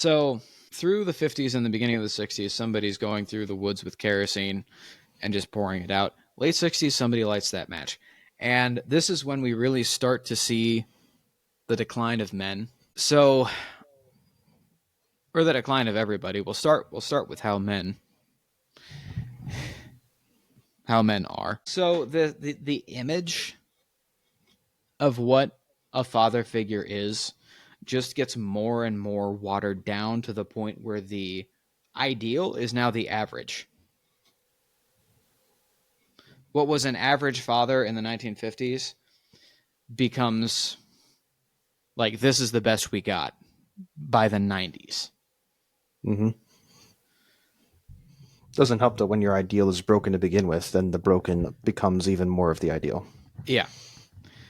So through the 50s and the beginning of the 60s, somebody's going through the woods with kerosene and just pouring it out. Late 60s, somebody lights that match. And this is when we really start to see the decline of men. So, or the decline of everybody. We'll start with how men are. So the image of what a father figure is just gets more and more watered down to the point where the ideal is now the average. What was an average father in the 1950s becomes like this is the best we got by the 90s. Mm-hmm. Doesn't help that when your ideal is broken to begin with, then the broken becomes even more of the ideal. Yeah.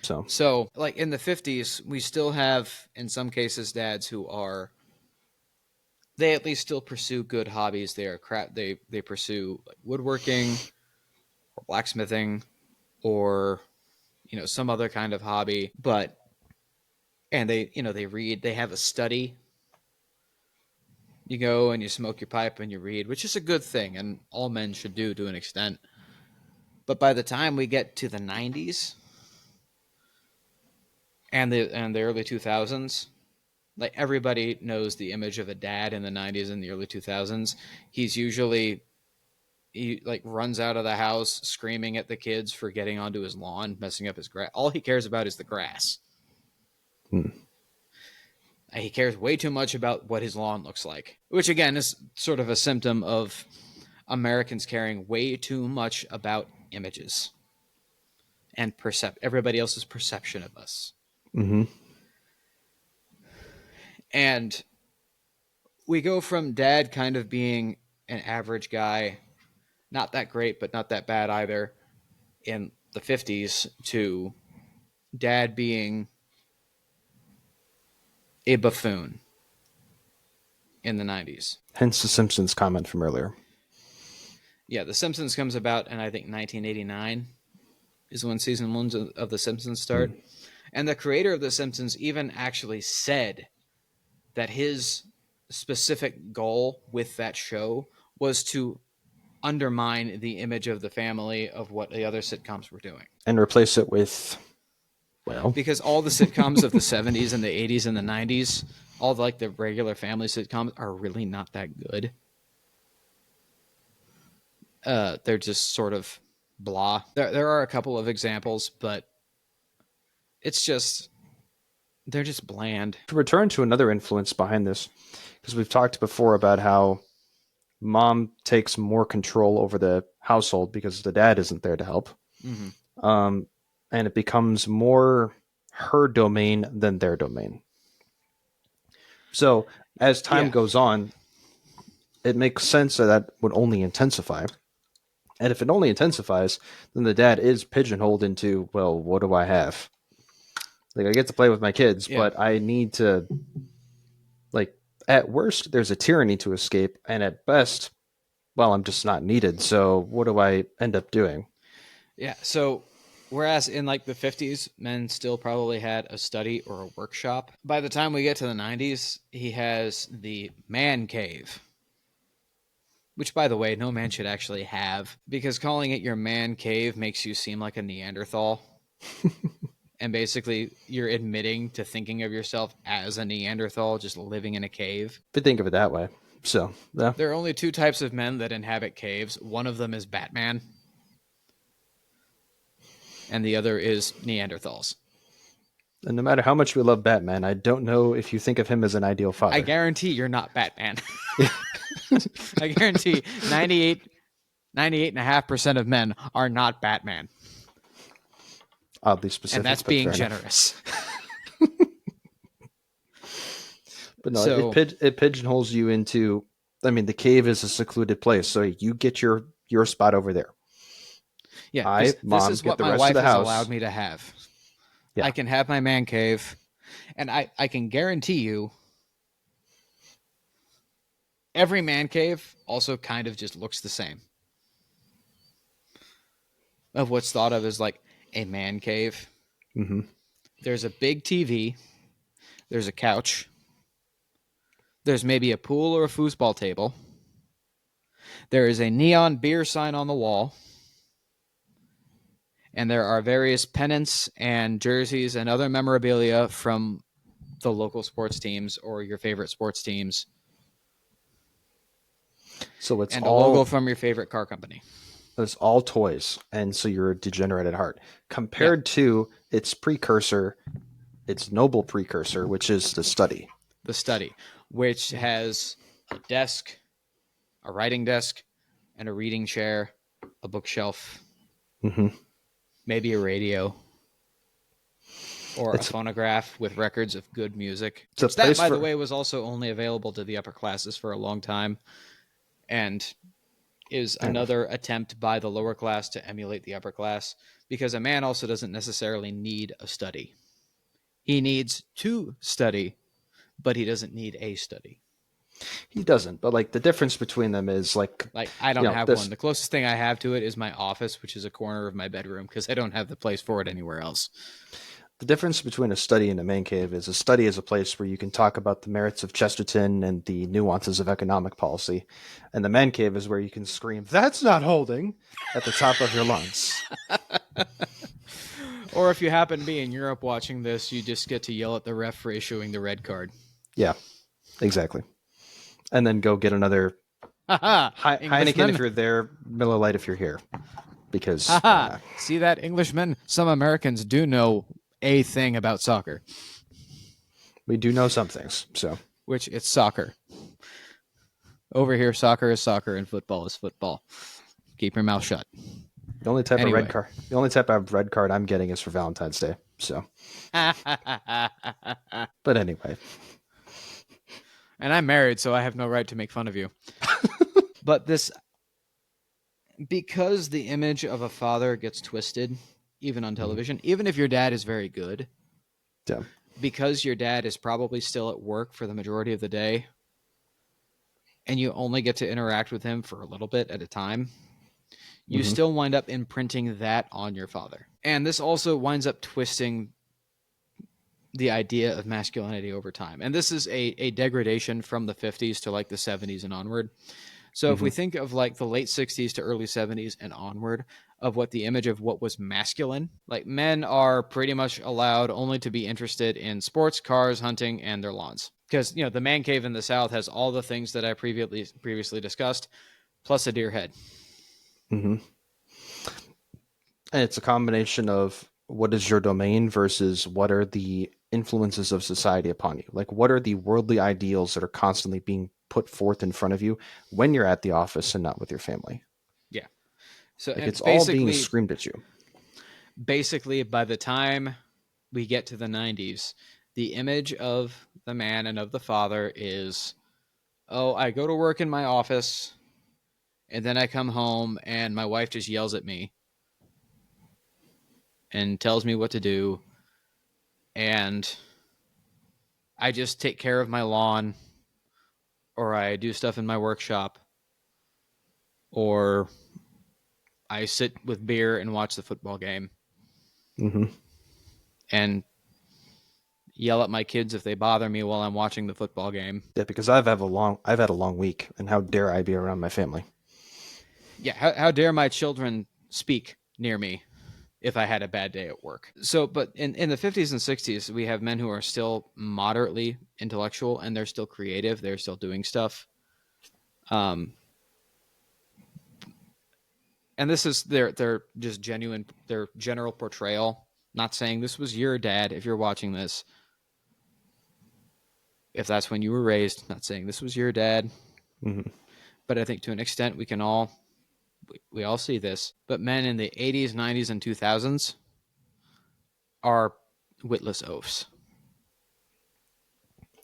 So, So, like in the 50s, we still have in some cases dads who are they at least still pursue good hobbies. They pursue like woodworking or blacksmithing or some other kind of hobby, but and they read, they have a study. You go and you smoke your pipe and you read, which is a good thing and all men should do to an extent. But by the time we get to the 90s and the early 2000s, like everybody knows the image of a dad in the 90s and the early 2000s. He's usually he like runs out of the house screaming at the kids for getting onto his lawn, messing up his grass. All he cares about is the grass. hmm. He cares way too much about what his lawn looks like, which again is sort of a symptom of Americans caring way too much about images and everybody else's perception of us. Mm-hmm. And we go from dad kind of being an average guy, not that great, but not that bad either, in the 50s to dad being a buffoon in the 90s. Hence the Simpsons comment from earlier. Yeah, The Simpsons comes about in I think 1989 is when season one of The Simpsons start. And the creator of The Simpsons even actually said that his specific goal with that show was to undermine the image of the family of what the other sitcoms were doing. And replace it with, well, Because all the sitcoms of the 70s and the 80s and the 90s, all the regular family sitcoms are really not that good. They're just sort of blah. There are a couple of examples, but it's just they're just bland. to return to another influence behind this, because we've talked before about how mom takes more control over the household because the dad isn't there to help. Mm-hmm. Um, and it becomes more her domain than their domain. So as time Yeah, goes on, it makes sense that that would only intensify. And if it only intensifies, then the dad is pigeonholed into, well, what do I have? Like, I get to play with my kids, yeah, but I need to, like, at worst, there's a tyranny to escape. And at best, well, I'm just not needed. So what do I end up doing? yeah. So whereas in like the 50s, men still probably had a study or a workshop. By the time we get to the 90s, he has the man cave. Which, by the way, no man should actually have, because calling it your man cave makes you seem like a Neanderthal. And basically, you're admitting to thinking of yourself as a Neanderthal just living in a cave. If you think of it that way. So, yeah. There are only two types of men that inhabit caves. One of them is Batman, and the other is Neanderthals. And no matter how much we love Batman, I don't know if you think of him as an ideal I father. guarantee you're not Batman. I guarantee 98.5% of men are not Batman. Oddly specific, And that's but being fair enough. generous. But no, So, it pigeonholes you into. I mean, the cave is a secluded place, so you get your spot over there. yeah, I, this mom, is get what the my rest of wife the has allowed house. me to have. Yeah, I can have my man cave, and I can guarantee you every man cave also kind of just looks the same. Of what's thought of as like a man cave. hmm There's a big TV, there's a couch, There's maybe a pool or a foosball table. There is a neon beer sign on the wall. And there are various pennants and jerseys and other memorabilia from the local sports teams or your favorite sports teams. So it's and all a logo from your favorite car company. it's all toys, and so you're a degenerate at heart. Compared to its precursor, its noble precursor, which is the study. The study, which has a desk, a writing desk, and a reading chair, a bookshelf, maybe a radio, or a phonograph with records of good music. Which that, by the way, was also only available to the upper classes for a long time, and is another attempt by the lower class to emulate the upper class, because a man also doesn't necessarily need a study. He needs to study, but he doesn't need a study. He doesn't, but like the difference between them is like I don't have one. The closest thing I have to it is my office, which is a corner of my bedroom, because I don't have the place for it anywhere else. The difference between a study and a man cave is a study is a place where you can talk about the merits of Chesterton and the nuances of economic policy. And the man cave is where you can scream, "That's not holding," at the top of your lungs. Or if you happen to be in Europe watching this, you just get to yell at the ref for issuing the red card. Yeah, exactly. And then go get another Heineken if you're there, Miller Lite if you're here. Because see that, Englishmen? Some Americans do know a thing about soccer. We do know some things, so which it's soccer. Over here, soccer is soccer and football is football. Keep your mouth shut. The only type of red card I'm getting is for Valentine's Day. So, but anyway. And I'm married, so I have no right to make fun of you. But because the image of a father gets twisted, even on television, even if your dad is very good, because your dad is probably still at work for the majority of the day, and you only get to interact with him for a little bit at a time, you still wind up imprinting that on your father. And this also winds up twisting the idea of masculinity over time. And this is a degradation from the 50s to like the 70s and onward. So if we think of like the late 60s to early 70s and onward of what the image of what was masculine, like men are pretty much allowed only to be interested in sports, cars, hunting, and their lawns. Because, you know, the man cave in the South has all the things that I previously discussed, plus a deer head. And it's a combination of what is your domain versus what are the influences of society upon you. Like, what are the worldly ideals that are constantly being put forth in front of you when you're at the office and not with your family? Yeah. So like it's all being screamed at you. Basically, by the time we get to the 90s, the image of the man and of the father is, oh, I go to work in my office, and then I come home, and my wife just yells at me and tells me what to do, and I just take care of my lawn, or I do stuff in my workshop, or I sit with beer and watch the football game, and yell at my kids if they bother me while I'm watching the football game. Yeah, because I've had a long week, and how dare I be around my family? Yeah, how dare my children speak near me if I had a bad day at work. So, but in the 50s and 60s, we have men who are still moderately intellectual, and they're still creative. They're still doing stuff. And this is their just genuine, their general portrayal. Not saying this was your dad if you're watching this. If that's when you were raised, not saying this was your dad. But I think to an extent we all see this. But men in the 80s, 90s, and 2000s are witless oafs.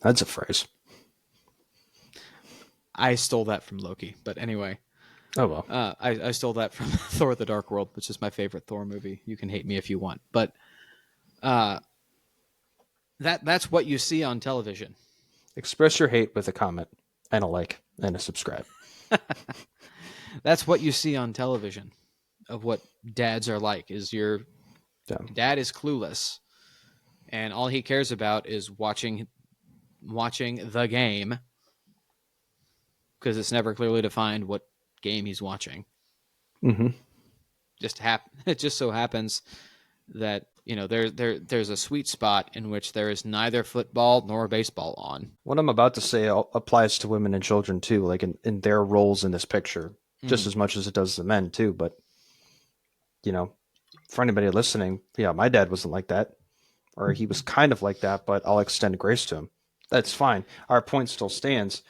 That's a phrase. I stole that from Loki, but anyway. Oh, well. I stole that from Thor the Dark World, which is my favorite Thor movie. You can hate me if you want. But that's what you see on television. Express your hate with a comment and a like and a subscribe. That's what you see on television of what dads are like, is your dad is clueless. And all he cares about is watching the game because it's never clearly defined what game he's watching. Mm-hmm. It just so happens that there's a sweet spot in which there is neither football nor baseball on. What I'm about to say applies to women and children too, like in their roles in this picture, just as much as it does the men too. But for anybody listening, yeah, my dad wasn't like that, or he was kind of like that, but I'll extend grace to him. That's fine. Our point still stands,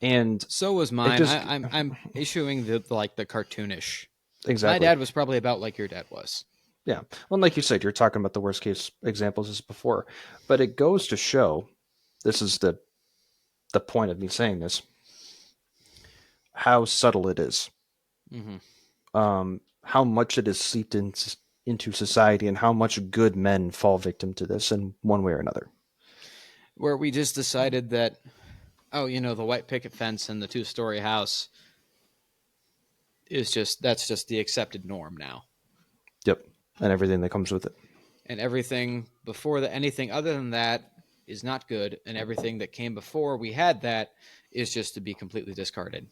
and So was mine. just I'm issuing the cartoonish. My exactly. dad was probably about like your dad was. Yeah. Well, like you said, you're talking about the worst case examples as before, but it goes to show, this is the point of me saying this, how subtle it is, Mm-hmm. how much it is seeped into society, and how much good men fall victim to this in one way or another. Where we just decided that, the white picket fence and the 2-story house that's just the accepted norm now. Yep. And everything that comes with it. And everything anything other than that is not good, and everything that came before we had that is just to be completely discarded.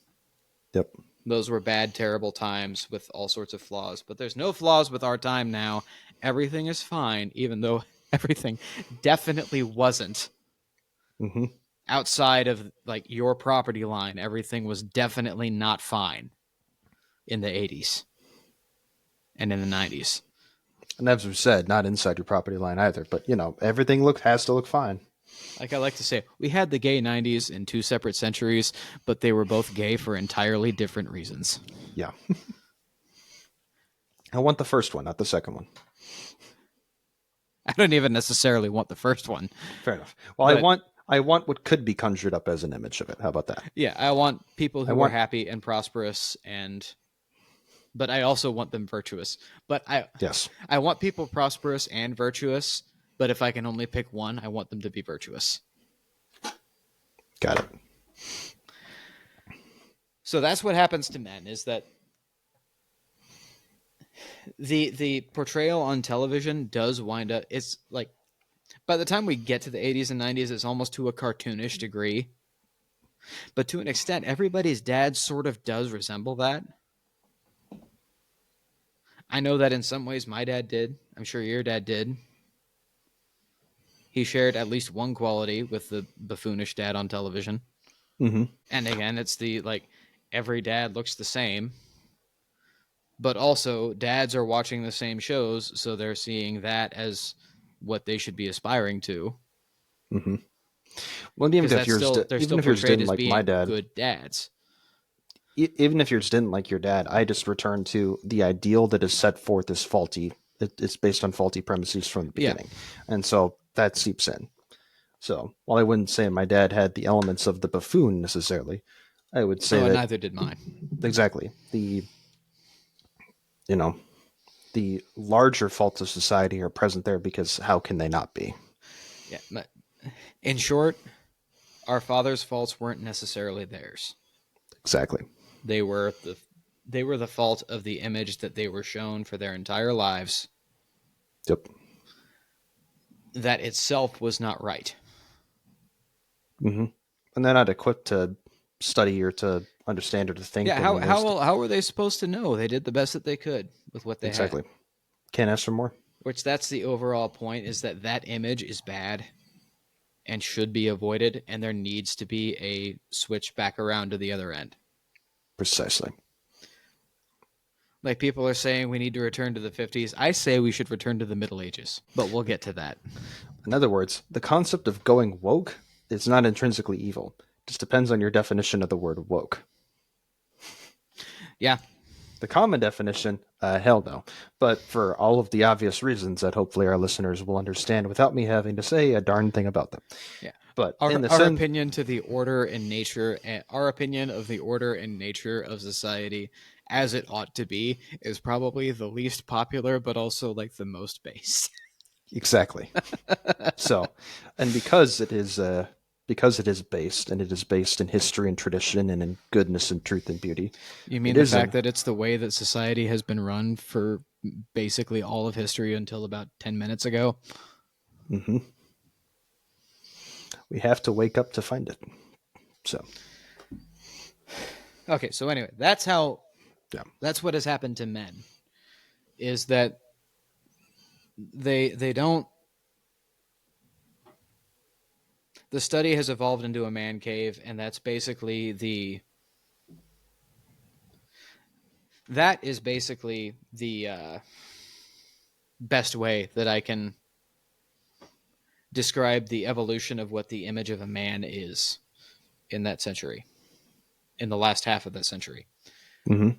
Yep. Those were bad, terrible times with all sorts of flaws, but there's no flaws with our time now. Everything is fine, even though everything definitely wasn't. Mm-hmm. Outside of like your property line, everything was definitely not fine in the 80s and in the 90s. And as we said, not inside your property line either, but everything has to look fine. Like I like to say, we had the gay 90s in 2 separate centuries, but they were both gay for entirely different reasons. Yeah. I want the first one, not the second one. I don't even necessarily want the first one. Fair enough. Well, but I want what could be conjured up as an image of it. How about that? Yeah, I want people who are happy and prosperous, but I also want them virtuous. But I want people prosperous and virtuous, but if I can only pick one, I want them to be virtuous. Got it. So that's what happens to men, is that the portrayal on television does wind up, it's like, by the time we get to the 80s and 90s, it's almost to a cartoonish degree. But to an extent, everybody's dad sort of does resemble that. I know that in some ways my dad did. I'm sure your dad did. He shared at least one quality with the buffoonish dad on television. Mm-hmm. And again, it's the like, every dad looks the same. But also, dads are watching the same shows, so they're seeing that as what they should be aspiring to. Mm-hmm. Well, even if yours didn't like my dad, good dads. Even if yours didn't like your dad, I just returned to the ideal that is set forth as faulty. It's based on faulty premises from the beginning, and so that seeps in. So while I wouldn't say my dad had the elements of the buffoon necessarily, I would say that neither did mine. Exactly. The larger faults of society are present there, because how can they not be? Yeah. But in short, our father's faults weren't necessarily theirs. Exactly. They were the fault of the image that they were shown for their entire lives. Yep. That itself was not right. Mm-hmm. And they're not equipped to study or to understand or to think. Yeah, how were they supposed to know? They did the best that they could with what they had. Exactly. Can't ask for more. Which that's the overall point, is that image is bad and should be avoided, and there needs to be a switch back around to the other end. Precisely. Like people are saying we need to return to the 50s. I say we should return to the Middle Ages, but we'll get to that. In other words, the concept of going woke is not intrinsically evil. It just depends on your definition of the word woke. Yeah. The common definition, hell no. But for all of the obvious reasons that hopefully our listeners will understand without me having to say a darn thing about them. Yeah. But our opinion to the order and nature, our opinion of the order and nature of society as it ought to be, is probably the least popular, but also like the most based. Exactly. So, and because it is based, and it is based in history and tradition and in goodness and truth and beauty. You mean the fact that it's the way that society has been run for basically all of history until about 10 minutes ago? Mm-hmm. We have to wake up to find it. So, Okay, so anyway, that's how. Yeah. That's what has happened to men. Is that they don't. The study has evolved into a man cave, and that's basically the. That is basically the best way that I can describe the evolution of what the image of a man is in that century, in the last half of that century. Mm-hmm.